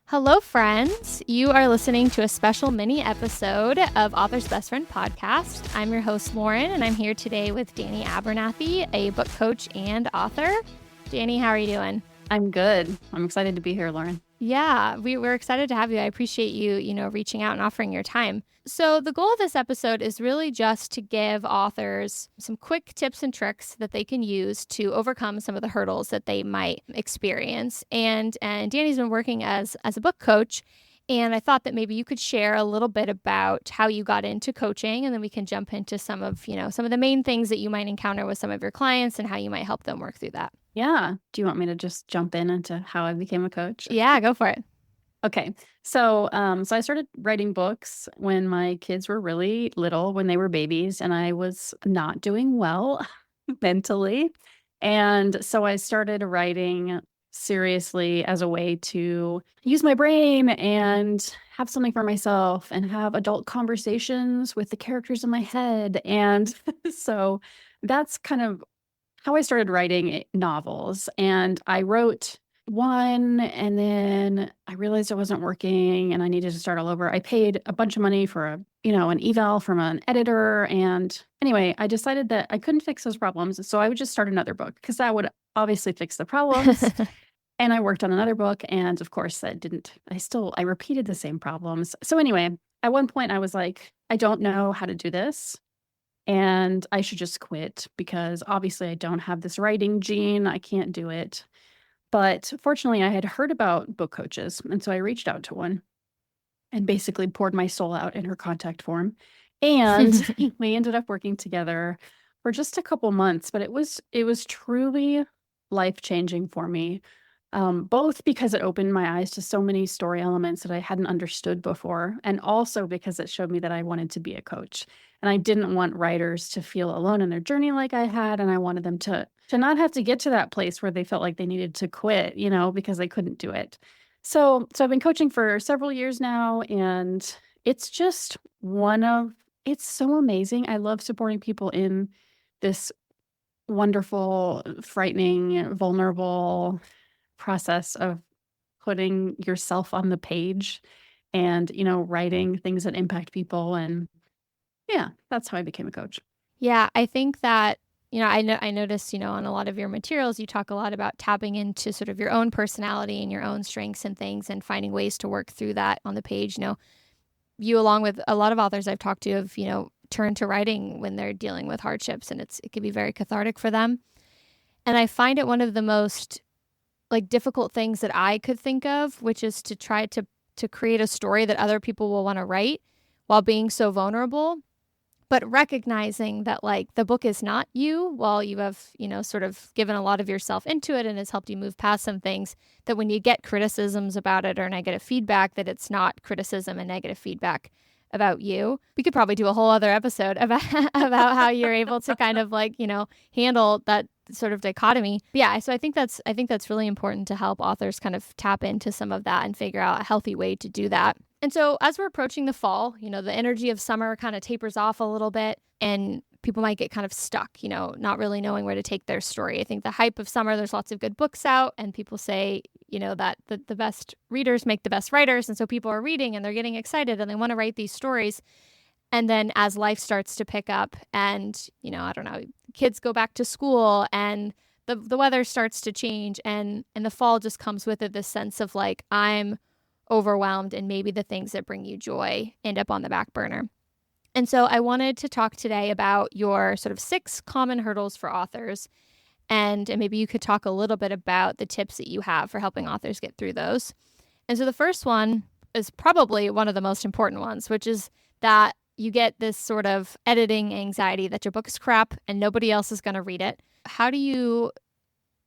Hello, friends. You are listening to a special mini episode of Author's Best Friend podcast. I'm your host, Lauren, and I'm here today with Dani Abernathy, a book coach and author. Dani, how are you doing? I'm good. I'm excited to be here, Lauren. Yeah, we're excited to have you. I appreciate you, reaching out and offering your time. So the goal of this episode is really just to give authors some quick tips and tricks that they can use to overcome some of the hurdles that they might experience. And Dani's been working as a book coach, and I thought that maybe you could share a little bit about how you got into coaching, and then we can jump into some of the main things that you might encounter with some of your clients and how you might help them work through that. Yeah. Do you want me to just jump into how I became a coach? Yeah, go for it. Okay. So I started writing books when my kids were really little, when they were babies, and I was not doing well mentally. And so I started writing seriously as a way to use my brain and have something for myself and have adult conversations with the characters in my head. And so that's kind of how I started writing novels. And I wrote one, and then I realized it wasn't working and I needed to start all over. I paid a bunch of money for an eval from an editor. And anyway, I decided that I couldn't fix those problems. So I would just start another book because that would obviously fix the problems. And I worked on another book. And of course that didn't, I repeated the same problems. So anyway, at one point I was like, I don't know how to do this. And I should just quit because obviously I don't have this writing gene. I can't do it. But fortunately, I had heard about book coaches. And so I reached out to one and basically poured my soul out in her contact form. And we ended up working together for just a couple months. But it was truly life-changing for me. Both because it opened my eyes to so many story elements that I hadn't understood before, and also because it showed me that I wanted to be a coach. And I didn't want writers to feel alone in their journey like I had, and I wanted them to not have to get to that place where they felt like they needed to quit, because they couldn't do it. So I've been coaching for several years now, and it's just it's so amazing. I love supporting people in this wonderful, frightening, vulnerable process of putting yourself on the page and, writing things that impact people. And yeah, that's how I became a coach. Yeah, I think that, I noticed, on a lot of your materials, you talk a lot about tapping into sort of your own personality and your own strengths and things and finding ways to work through that on the page. You, along with a lot of authors I've talked to, have, turned to writing when they're dealing with hardships, and it can be very cathartic for them. And I find it one of the most difficult things that I could think of, which is to try to create a story that other people will want to write while being so vulnerable, but recognizing that the book is not you, while you have, sort of given a lot of yourself into it and has helped you move past some things, that when you get criticisms about it or negative feedback, that it's not criticism and negative feedback about you. We could probably do a whole other episode about how you're able to kind of handle that sort of dichotomy. But yeah, so I think that's really important to help authors kind of tap into some of that and figure out a healthy way to do that. And so as we're approaching the fall, the energy of summer kind of tapers off a little bit, and people might get kind of stuck, not really knowing where to take their story. I think the hype of summer, there's lots of good books out, and people say, that the best readers make the best writers. And so people are reading and they're getting excited and they want to write these stories. And then as life starts to pick up and, I don't know, kids go back to school and the weather starts to change, and the fall just comes with it, this sense of I'm overwhelmed, and maybe the things that bring you joy end up on the back burner. And so I wanted to talk today about your sort of 6 common hurdles for authors. And maybe you could talk a little bit about the tips that you have for helping authors get through those. And so the first one is probably one of the most important ones, which is that you get this sort of editing anxiety that your book is crap and nobody else is going to read it. How do you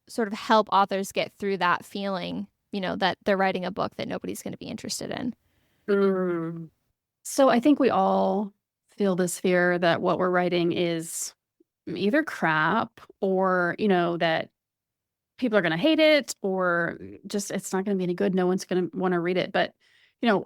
sort of help authors get through that feeling, that they're writing a book that nobody's going to be interested in? So I think we all feel this fear that what we're writing is either crap or, that people are going to hate it, or just it's not going to be any good. No one's going to want to read it. But,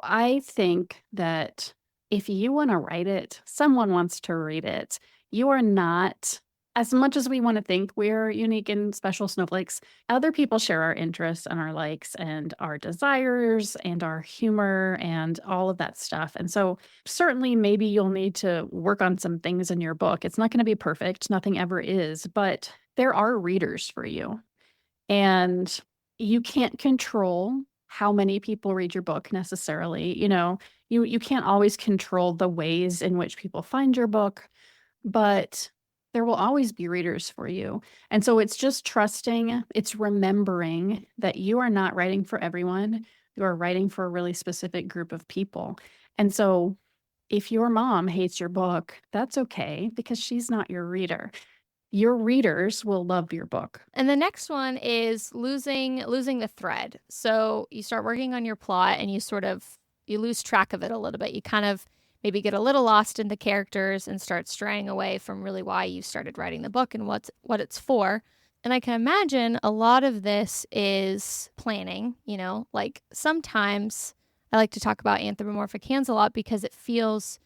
I think that if you want to write it, someone wants to read it. You are not as much as we want to think we're unique and special snowflakes, other people share our interests and our likes and our desires and our humor and all of that stuff. And so, certainly, maybe you'll need to work on some things in your book. It's not going to be perfect, nothing ever is, but there are readers for you. And you can't control how many people read your book necessarily. You can't always control the ways in which people find your book, but there will always be readers for you. And so it's just trusting, it's remembering that you are not writing for everyone. You are writing for a really specific group of people. And so if your mom hates your book, that's okay because she's not your reader. Your readers will love your book. And the next one is losing the thread. So you start working on your plot and you lose track of it a little bit. You kind of maybe get a little lost in the characters and start straying away from really why you started writing the book and what it's for. And I can imagine a lot of this is planning, like sometimes I like to talk about anthropomorphic hands a lot because it feels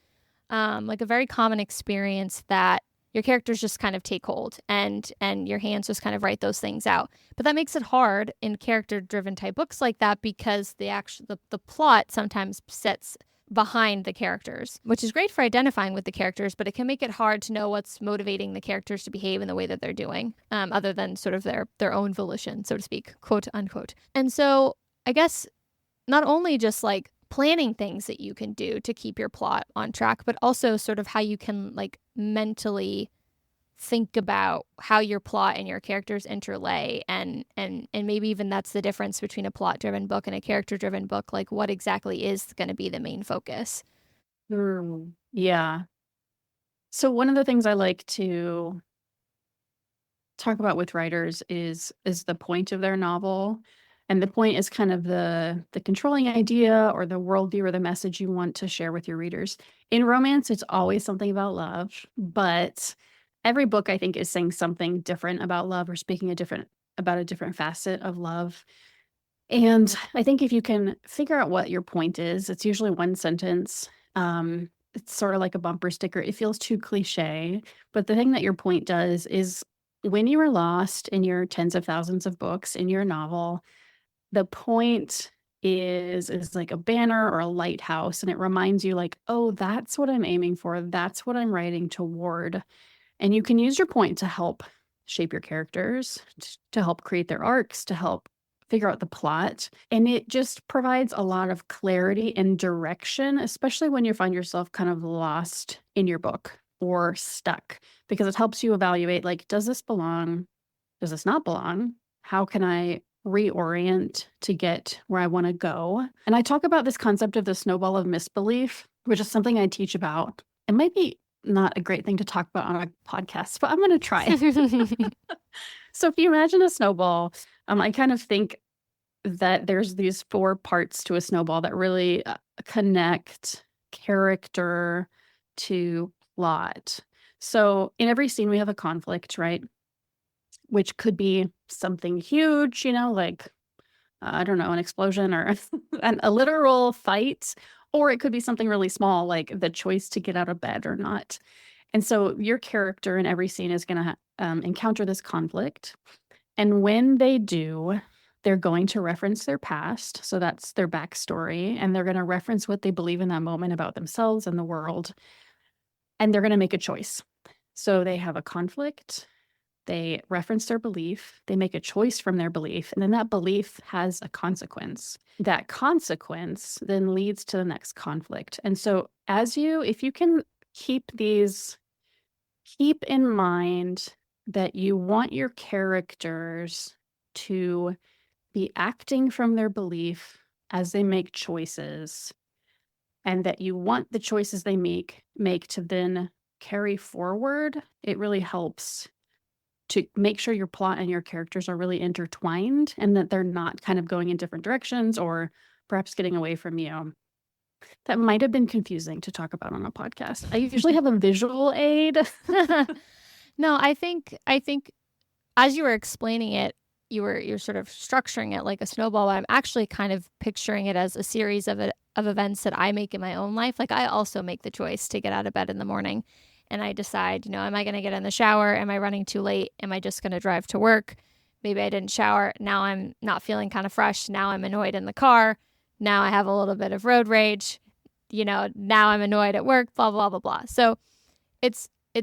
like a very common experience that your characters just kind of take hold and your hands just kind of write those things out. But that makes it hard in character driven type books like that because the plot sometimes sits behind the characters, which is great for identifying with the characters, but it can make it hard to know what's motivating the characters to behave in the way that they're doing, other than sort of their own volition, so to speak, quote unquote. And so I guess not only just like planning things that you can do to keep your plot on track, but also sort of how you can like mentally think about how your plot and your characters interlay and maybe even that's the difference between a plot driven book and a character driven book, like what exactly is going to be the main focus. Yeah. So one of the things I like to talk about with writers is the point of their novel. And the point is kind of the controlling idea or the worldview or the message you want to share with your readers. In romance, it's always something about love, but every book I think is saying something different about love or speaking about a different facet of love. And I think if you can figure out what your point is, it's usually one sentence. It's sort of like a bumper sticker. It feels too cliche, but the thing that your point does is when you are lost in your tens of thousands of books in your novel, the point is like a banner or a lighthouse, and it reminds you like, oh, that's what I'm aiming for. That's what I'm writing toward. And you can use your point to help shape your characters, to help create their arcs, to help figure out the plot. And it just provides a lot of clarity and direction, especially when you find yourself kind of lost in your book or stuck, because it helps you evaluate like, does this belong? Does this not belong? How can I reorient to get where I want to go? And I talk about this concept of the snowball of misbelief, which is something I teach about. It might be not a great thing to talk about on a podcast, but I'm going to try. So if you imagine a snowball, I kind of think that there's these 4 parts to a snowball that really connect character to plot. So in every scene, we have a conflict, right? Which could be something huge, like, I don't know, an explosion or a literal fight, or it could be something really small, like the choice to get out of bed or not. And so your character in every scene is going to encounter this conflict. And when they do, they're going to reference their past. So that's their backstory. And they're going to reference what they believe in that moment about themselves and the world. And they're going to make a choice. So they have a conflict. They reference their belief, they make a choice from their belief, and then that belief has a consequence. That consequence then leads to the next conflict. And so if you can keep in mind that you want your characters to be acting from their belief as they make choices, and that you want the choices they make to then carry forward, it really helps to make sure your plot and your characters are really intertwined and that they're not kind of going in different directions or perhaps getting away from you. That might have been confusing to talk about on a podcast. I usually have a visual aid. No, I think as you were explaining it, you're sort of structuring it like a snowball. But I'm actually kind of picturing it as a series of events that I make in my own life. Like I also make the choice to get out of bed in the morning. and I decide, am I going to get in the shower? Am I running too late? Am I just going to drive to work? Maybe I didn't shower. Now I'm not feeling kind of fresh. Now I'm annoyed in the car. Now I have a little bit of road rage. Now I'm annoyed at work, blah, blah, blah, blah. So it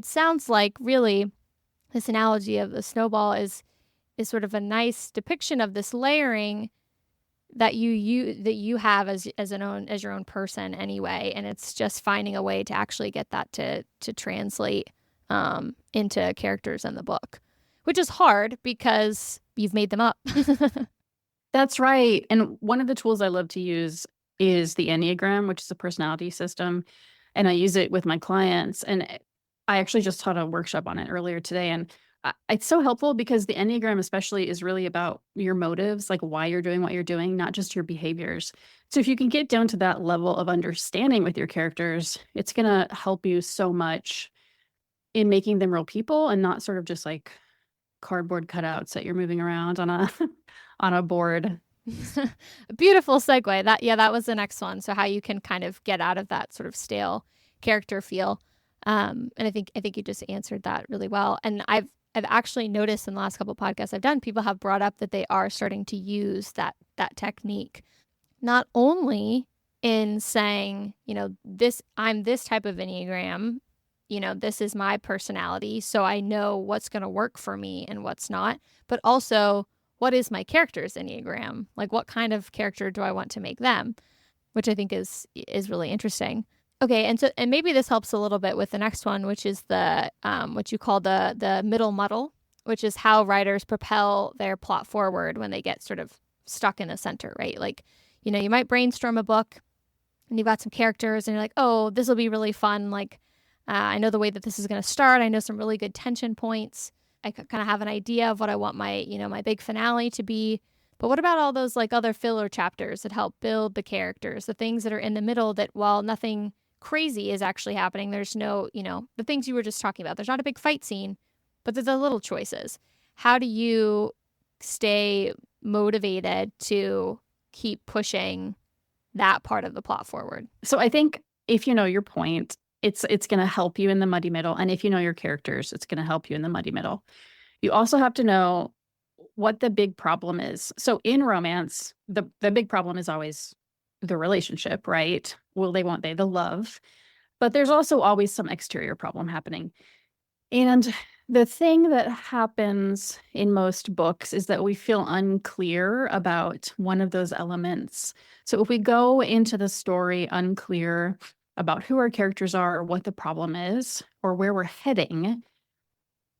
sounds like really this analogy of the snowball is sort of a nice depiction of this layering that you have as your own person anyway, and it's just finding a way to actually get that to translate into characters in the book, which is hard because you've made them up. That's right. And one of the tools I love to use is the Enneagram, which is a personality system. And I use it with my clients. And I actually just taught a workshop on it earlier today. And it's so helpful because the Enneagram especially is really about your motives, like why you're doing what you're doing, not just your behaviors. So if you can get down to that level of understanding with your characters, it's going to help you so much in making them real people and not sort of just like cardboard cutouts that you're moving around on a on a board. Beautiful segue. That was the next one. So how you can kind of get out of that sort of stale character feel. And I think you just answered that really well. And I've actually noticed in the last couple of podcasts I've done, people have brought up that they are starting to use that technique, not only in saying, I'm this type of Enneagram, this is my personality, so I know what's going to work for me and what's not, but also what is my character's Enneagram? Like, what kind of character do I want to make them? Which I think is really interesting. Okay, and maybe this helps a little bit with the next one, which is the what you call the middle muddle, which is how writers propel their plot forward when they get sort of stuck in the center, right? Like, you might brainstorm a book and you've got some characters and you're like, oh, this will be really fun. Like, I know the way that this is going to start. I know some really good tension points. I kind of have an idea of what I want my big finale to be. But what about all those like other filler chapters that help build the characters, the things that are in the middle that while nothing crazy is actually happening, there's no, the things you were just talking about. There's not a big fight scene, but there's the little choices. How do you stay motivated to keep pushing that part of the plot forward? So I think if you know your point, it's going to help you in the muddy middle. And if you know your characters, it's going to help you in the muddy middle. You also have to know what the big problem is. So in romance, the big problem is always the relationship, right? Will they, won't they, the love. But there's also always some exterior problem happening. And the thing that happens in most books is that we feel unclear about one of those elements. So if we go into the story unclear about who our characters are, or what the problem is, or where we're heading,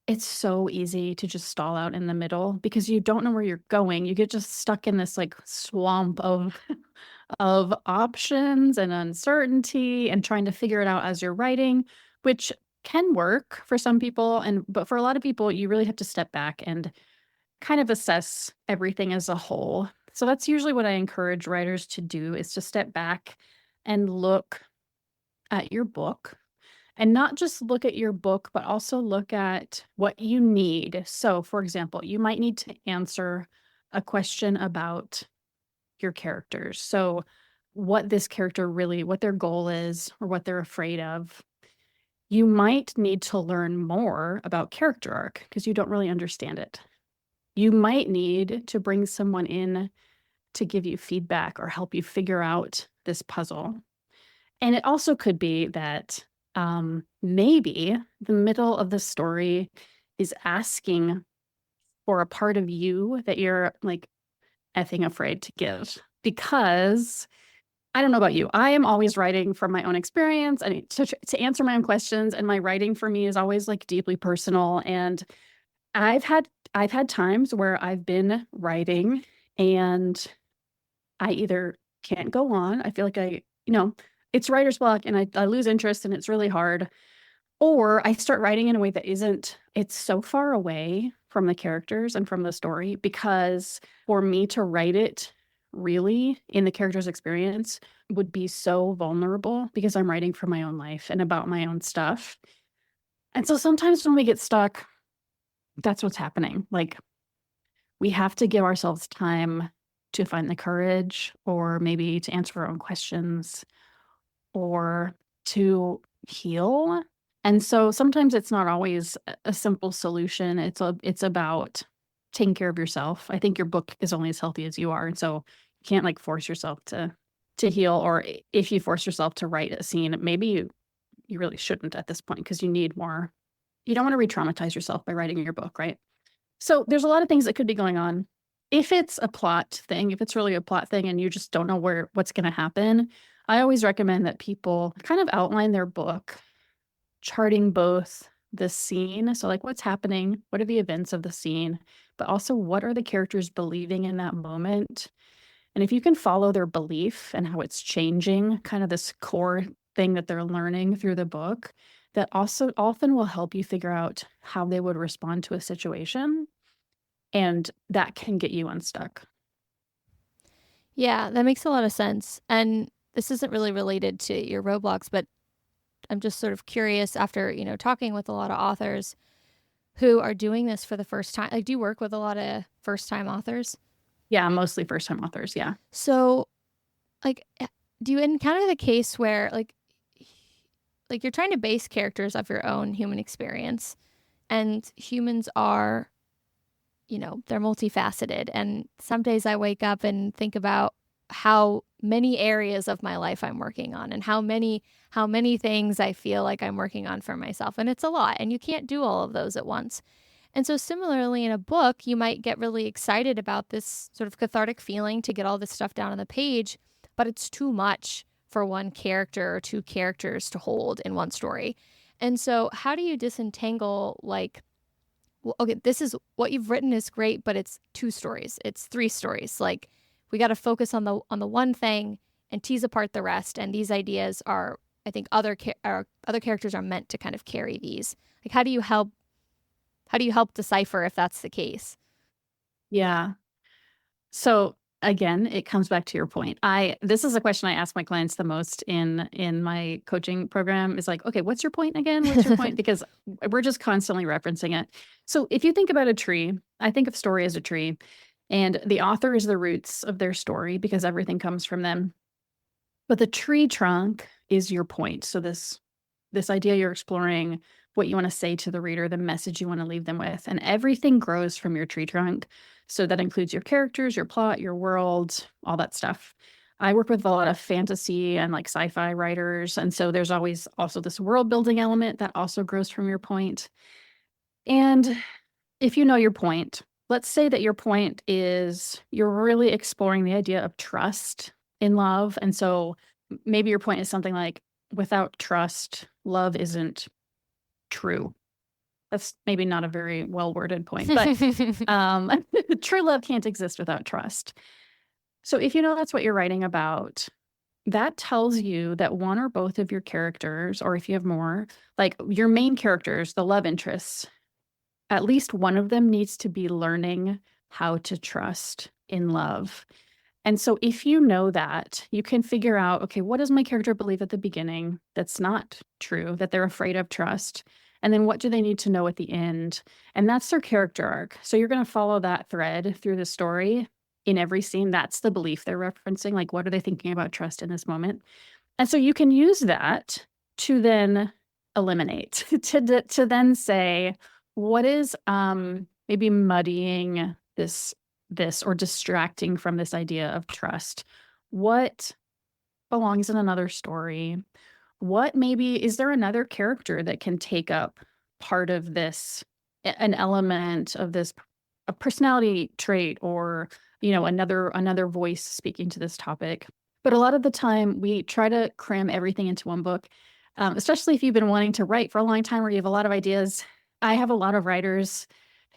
it's so easy to just stall out in the middle because you don't know where you're going. You get just stuck in this like swamp of of options and uncertainty and trying to figure it out as you're writing, which can work for some people but for a lot of people you really have to step back and kind of assess everything as a whole. So that's usually what I encourage writers to do, is to step back and look at your book, and not just look at your book, but also look at what you need. So, for example, you might need to answer a question about your characters. So, what this character really, what their goal is, or what they're afraid of. You might need to learn more about character arc because you don't really understand it. You might need to bring someone in to give you feedback or help you figure out this puzzle. And it also could be that maybe the middle of the story is asking for a part of you that you're like effing afraid to give. Because I don't know about you, I am always writing from my own experience and to answer my own questions. And my writing for me is always like deeply personal. And I've had times where I've been writing and I either can't go on. I feel like it's writer's block and I lose interest and it's really hard. Or I start writing in a way that it's so far away from the characters and from the story, because for me to write it really in the character's experience would be so vulnerable because I'm writing from my own life and about my own stuff. And so sometimes when we get stuck, that's what's happening. Like, we have to give ourselves time to find the courage, or maybe to answer our own questions, or to heal And so sometimes it's not always a simple solution. It's about taking care of yourself. I think your book is only as healthy as you are. And so you can't like force yourself to heal, or if you force yourself to write a scene, maybe you really shouldn't at this point because you need more. You don't want to re-traumatize yourself by writing your book, right? So there's a lot of things that could be going on. If it's a plot thing, if it's really a plot thing and you just don't know what's going to happen, I always recommend that people kind of outline their book, charting both the scene. So like what's happening, what are the events of the scene, but also what are the characters believing in that moment? And if you can follow their belief and how it's changing, kind of this core thing that they're learning through the book, that also often will help you figure out how they would respond to a situation. And that can get you unstuck. Yeah, that makes a lot of sense. And this isn't really related to your roadblocks, but I'm just sort of curious after, talking with a lot of authors who are doing this for the first time. Like, do you work with a lot of first time authors? Yeah, mostly first time authors. Yeah. So, like, do you encounter the case where, like you're trying to base characters off your own human experience, and humans are, they're multifaceted. And some days I wake up and think about how many areas of my life I'm working on and how many things I feel like I'm working on for myself. And it's a lot, and you can't do all of those at once. And so similarly in a book, you might get really excited about this sort of cathartic feeling to get all this stuff down on the page, but it's too much for one character or two characters to hold in one story. And so how do you disentangle, like, well, okay, this is what you've written is great, but it's two stories. It's three stories. Like, we got to focus on the one thing and tease apart the rest. And these ideas are, I think, other characters are meant to kind of carry these. Like, how do you help decipher if that's the case? Yeah. So again, it comes back to your point. This is a question I ask my clients the most in my coaching program, is like, okay, what's your point again? What's your point? Because we're just constantly referencing it. So if you think about a tree, I think of story as a tree, and the author is the roots of their story because everything comes from them. But the tree trunk is your point. So this idea you're exploring, what you want to say to the reader, the message you want to leave them with, and everything grows from your tree trunk. So that includes your characters, your plot, your world, all that stuff. I work with a lot of fantasy and like sci-fi writers, and so there's always also this world building element that also grows from your point. And if you know your point, let's say that your point is you're really exploring the idea of trust in love. And so maybe your point is something like, without trust, love isn't true. That's maybe not a very well worded point, but true love can't exist without trust. So if you know that's what you're writing about, that tells you that one or both of your characters, or if you have more, like your main characters, the love interests, at least one of them needs to be learning how to trust in love. And so if you know that, you can figure out, okay, what does my character believe at the beginning that's not true, that they're afraid of trust? And then what do they need to know at the end? And that's their character arc. So you're going to follow that thread through the story in every scene. That's the belief they're referencing. Like, what are they thinking about trust in this moment? And so you can use that to then eliminate, to then say, what is maybe muddying this or distracting from this idea of trust? What belongs in another story? What maybe is there another character that can take up part of this, an element of this, a personality trait, or another voice speaking to this topic? But a lot of the time we try to cram everything into one book, especially if you've been wanting to write for a long time or you have a lot of ideas. I have a lot of writers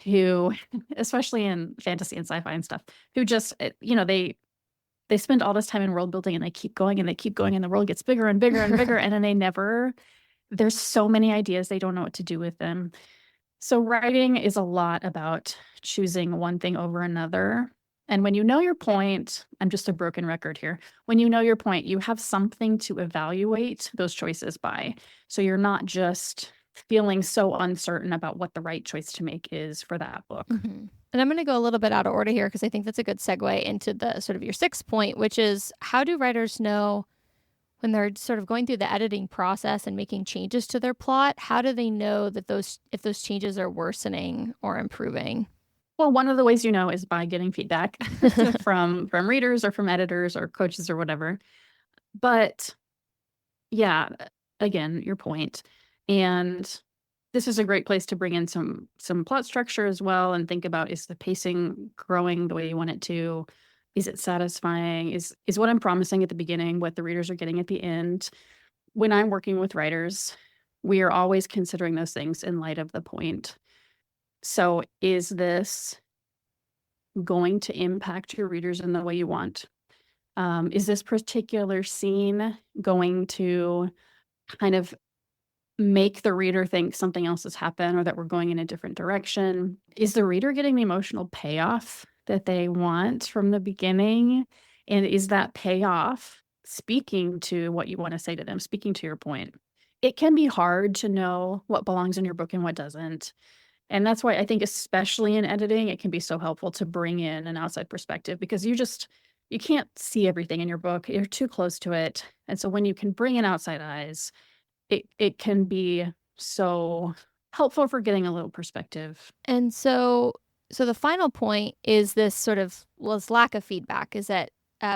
who, especially in fantasy and sci-fi and stuff, who just, they spend all this time in world building and they keep going and they keep going and the world gets bigger and bigger and bigger. And then there's so many ideas, they don't know what to do with them. So writing is a lot about choosing one thing over another. And when you know your point, I'm just a broken record here. When you know your point, you have something to evaluate those choices by. So you're not just feeling so uncertain about what the right choice to make is for that book. Mm-hmm. And I'm going to go a little bit out of order here because I think that's a good segue into the sort of your sixth point, which is, how do writers know when they're sort of going through the editing process and making changes to their plot, how do they know that if those changes are worsening or improving? Well, one of the ways you know is by getting feedback from readers or from editors or coaches or whatever. But yeah, again, your point. And this is a great place to bring in some plot structure as well and think about, is the pacing growing the way you want it to? Is it satisfying? Is what I'm promising at the beginning what the readers are getting at the end? When I'm working with writers, we are always considering those things in light of the point. So is this going to impact your readers in the way you want? Is this particular scene going to kind of make the reader think something else has happened or that we're going in a different direction? Is the reader getting the emotional payoff that they want from the beginning? And is that payoff speaking to what you want to say to them, speaking to your point? It can be hard to know what belongs in your book and what doesn't. And that's why I think, especially in editing, it can be so helpful to bring in an outside perspective, because you can't see everything in your book. You're too close to it. And so when you can bring in outside eyes, it can be so helpful for getting a little perspective. And so the final point is this sort of this lack of feedback is that,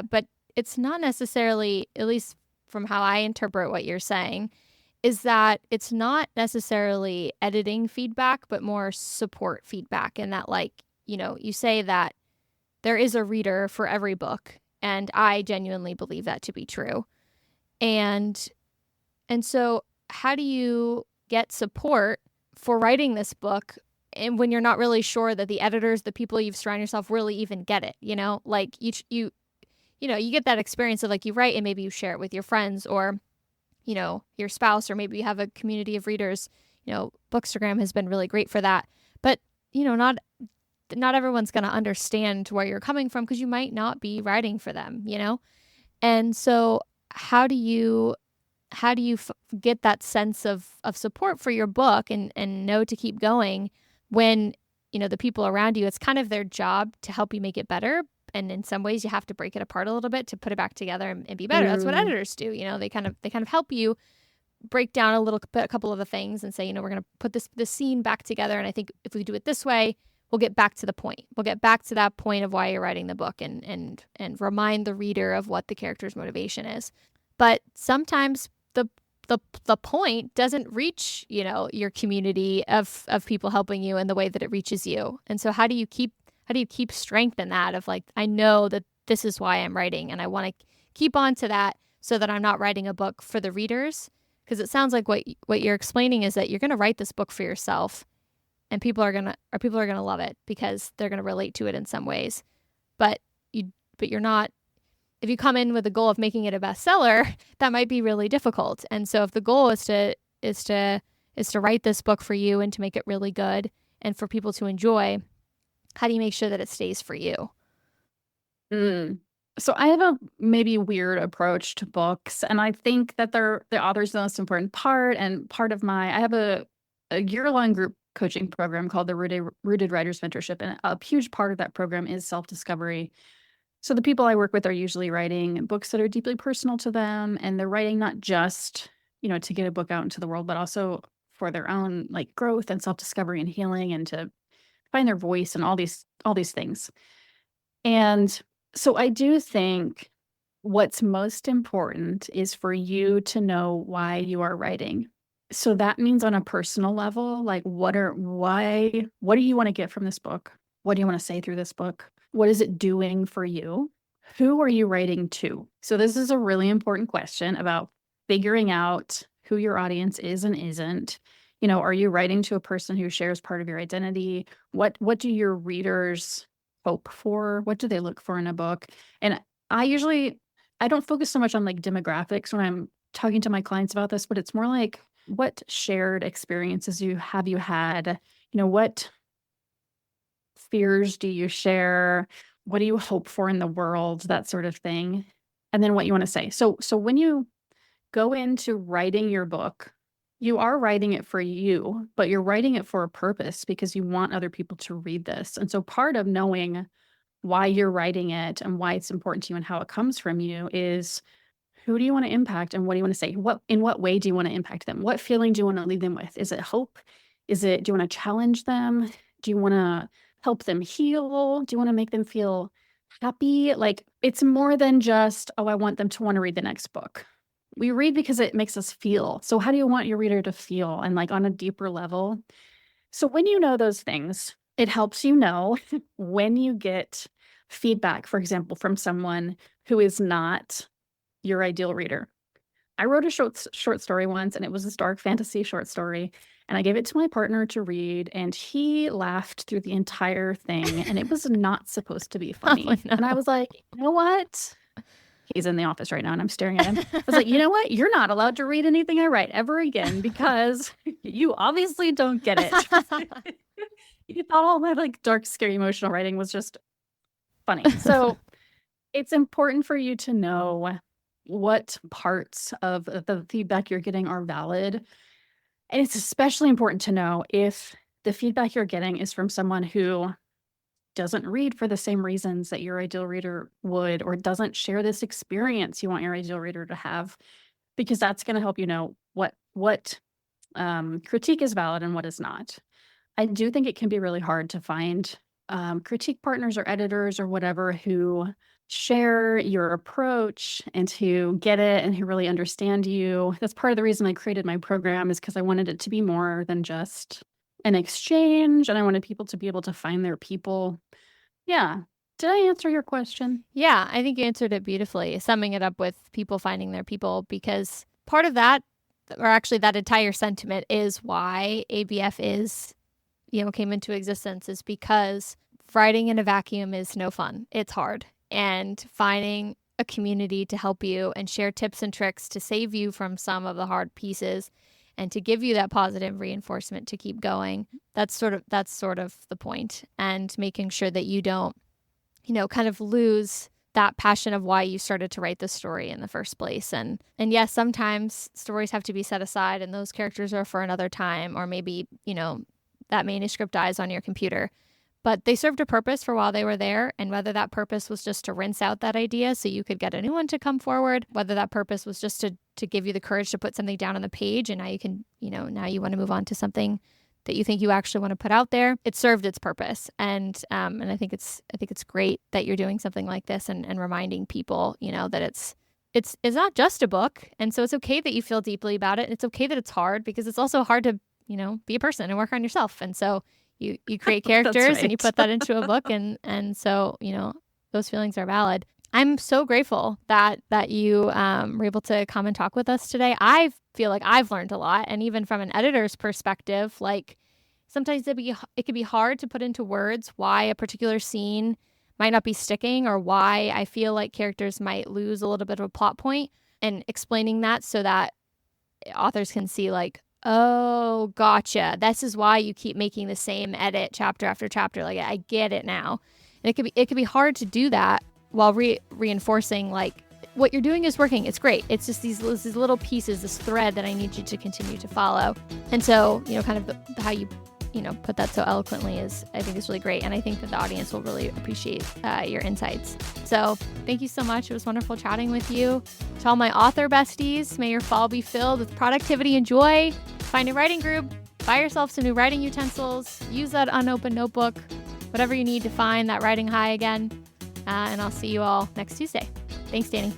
but it's not necessarily, at least from how I interpret what you're saying, is that it's not necessarily editing feedback, but more support feedback. And that, like, you say that there is a reader for every book, and I genuinely believe that to be true. And so how do you get support for writing this book and when you're not really sure that the editors, the people you've surrounded yourself, really even get it? Like you get that experience of, like, you write and maybe you share it with your friends or your spouse, or maybe you have a community of readers. Bookstagram has been really great for that. But not everyone's going to understand where you're coming from, because you might not be writing for them. And so how do you get that sense of support for your book and know to keep going when the people around you, it's kind of their job to help you make it better, and in some ways you have to break it apart a little bit to put it back together and be better. That's what editors do. They kind of help you break down a couple of the things and say, we're going to put this scene back together, and I think if we do it this way, we'll get back to the point. We'll get back to that point of why you're writing the book and remind the reader of what the character's motivation is. But sometimes the point doesn't reach, your community of people helping you in the way that it reaches you. And so how do you keep strength in that of, like, I know that this is why I'm writing, and I want to keep on to that so that I'm not writing a book for the readers? Because it sounds like what you're explaining is that you're going to write this book for yourself, and people are going to love it because they're going to relate to it in some ways. But you're not, if you come in with the goal of making it a bestseller, that might be really difficult. And so if the goal is to write this book for you and to make it really good and for people to enjoy, how do you make sure that it stays for you? So I have a maybe weird approach to books, and I think that the author's the most important part. And I have a year-long group coaching program called the Rooted Writers Mentorship, and a huge part of that program is self-discovery. So the people I work with are usually writing books that are deeply personal to them, and they're writing not just, to get a book out into the world, but also for their own, like, growth and self-discovery and healing, and to find their voice and all these things. And so I do think what's most important is for you to know why you are writing. So that means on a personal level, like, what do you want to get from this book? What do you want to say through this book? What is it doing for you? Who are you writing to? So this is a really important question about figuring out who your audience is and isn't. Are you writing to a person who shares part of your identity? What do your readers hope for? What do they look for in a book? And I don't focus so much on, like, demographics when I'm talking to my clients about this, but it's more like, what shared experiences have you had? What fears do you share? What do you hope for in the world? That sort of thing. And then what you want to say. So when you go into writing your book, you are writing it for you, but you're writing it for a purpose because you want other people to read this. And so part of knowing why you're writing it and why it's important to you and how it comes from you is, who do you want to impact and what do you want to say? In what way do you want to impact them? What feeling do you want to leave them with? Is it hope? Do you want to challenge them? Do you want to help them heal? Do you want to make them feel happy? Like, it's more than just, oh, I want them to want to read the next book. We read because it makes us feel. So how do you want your reader to feel? And like on a deeper level. So when you know those things, it helps you know when you get feedback, for example, from someone who is not your ideal reader. I wrote a short story once, and it was this dark fantasy short story, and I gave it to my partner to read, and he laughed through the entire thing, and it was not supposed to be funny. Oh, no. And I was like, you know what? He's in the office right now, and I'm staring at him. I was like, you know what? You're not allowed to read anything I write ever again because you obviously don't get it. You thought all my like dark, scary, emotional writing was just funny. So it's important for you to know what parts of the feedback you're getting are valid. And it's especially important to know if the feedback you're getting is from someone who doesn't read for the same reasons that your ideal reader would, or doesn't share this experience you want your ideal reader to have, because that's going to help you know what critique is valid and what is not. I do think it can be really hard to find critique partners or editors or whatever who share your approach and who get it and who really understand you. That's part of the reason I created my program, is because I wanted it to be more than just an exchange, and I wanted people to be able to find their people. Yeah. Did I answer your question? Yeah, I think you answered it beautifully, summing it up with people finding their people, because part of that, or actually that entire sentiment, is why ABF came into existence, is because writing in a vacuum is no fun. It's hard. And finding a community to help you and share tips and tricks to save you from some of the hard pieces and to give you that positive reinforcement to keep going, that's sort of the point. And making sure that you don't, kind of lose that passion of why you started to write the story in the first place. And yes, sometimes stories have to be set aside and those characters are for another time, or maybe, that manuscript dies on your computer. But they served a purpose for while they were there, and whether that purpose was just to rinse out that idea so you could get a new one to come forward, whether that purpose was just to give you the courage to put something down on the page, and now you can, now you want to move on to something that you think you actually want to put out there, it served its purpose. And I think it's great that you're doing something like this and reminding people, that it's not just a book. And so it's okay that you feel deeply about it. It's okay that it's hard, because it's also hard to, be a person and work on yourself. And so you create characters and you put that into a book. And so, those feelings are valid. I'm so grateful that you were able to come and talk with us today. I feel like I've learned a lot. And even from an editor's perspective, like sometimes it can be hard to put into words why a particular scene might not be sticking, or why I feel like characters might lose a little bit of a plot point, and explaining that so that authors can see like, oh, gotcha. This is why you keep making the same edit chapter after chapter. Like, I get it now. And it could be hard to do that while reinforcing like what you're doing is working. It's great. It's just these little pieces, this thread that I need you to continue to follow. And so, kind of how you put that so eloquently I think is really great. And I think that the audience will really appreciate your insights. So thank you so much. It was wonderful chatting with you. To all my author besties, may your fall be filled with productivity and joy. Find a writing group, buy yourself some new writing utensils, use that unopened notebook, whatever you need to find that writing high again. And I'll see you all next Tuesday. Thanks, Dani.